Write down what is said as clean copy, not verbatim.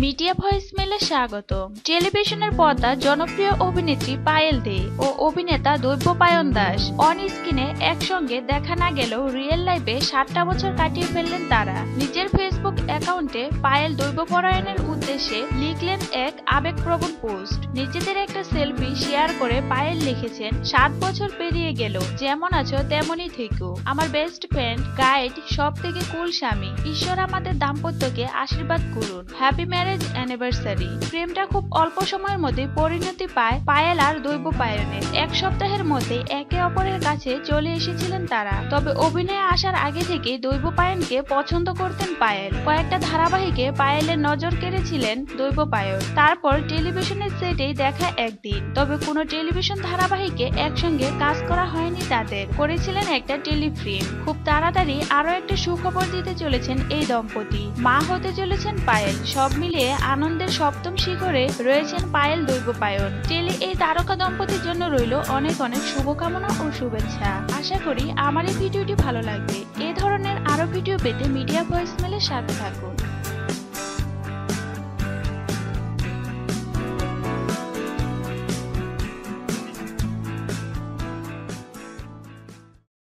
Media ভয়েসমেলে স্বাগতম। টেলিভিশনের পর্দার জনপ্রিয় অভিনেত্রী পায়েল দে ও অভিনেতা দৈব্যপায়ন দাস অন স্ক্রিনে একসঙ্গে দেখা না গেলেও রিয়েল লাইফে 7টা বছর কাটিয়ে ফেললেন তারা। নিজের ফেসবুক অ্যাকাউন্টে পায়েল দৈব্যপরায়ণের উদ্দেশ্যে লিখলেন এক আবেগপ্রবণ পোস্ট। নিজেদের একটা সেলফি শেয়ার করে পায়েল লিখেছেন, 7 বছর পেরিয়ে গেল, যেমন আছো তেমনই থেকো, আমার বেস্ট ফ্রেন্ড, গাইড, সব থেকে কুল স্বামী, ঈশ্বর আমাদের দাম্পত্যকে আশীর্বাদ করুন, হ্যাপি ম্যারেজ অ্যানিভার্সারি। প্রেমটা খুব অল্প সময়ের মধ্যে পরিণতি পায় পায়েল আর দৈব্যপায়নের। এক সপ্তাহের মধ্যে একে অপরের কাছে চলে এসেছিলেন তারা। তবে অভিনয়ে আসার আগে থেকে দৈব্যপায়নকে পছন্দ করতেন পায়েল। কয়েকটা ধারাবাহিকে পায়েলের নজর কেড়েছিলেন দৈব্যপায়ন। তারপর টেলিভিশনের সেটেই দেখা একদিন। তবে কোনো টেলিভিশন ধারাবাহিকে একসঙ্গে কাজ করা হয়নি তাদের। করেছিলেন একটা টেলিফিল্ম। খুব তাড়াতাড়ি আরো একটা সুখবর দিতে চলেছেন এই দম্পতি। মা হতে চলেছেন পায়েল। সব মিলিয়ে আনন্দের সপ্তম শিখরে রয়েছেন পায়েল দৈব্যপায়ন। টেলি এই তারকা দম্পতির জন্য রইল অনেক অনেক শুভকামনা ও শুভেচ্ছা। আশা করি আমার এই ভিডিওটি ভালো লাগবে। এ ধরনের আরো ভিডিও পেতে মিডিয়া ভয়েসমেলের সাথে থাকুন।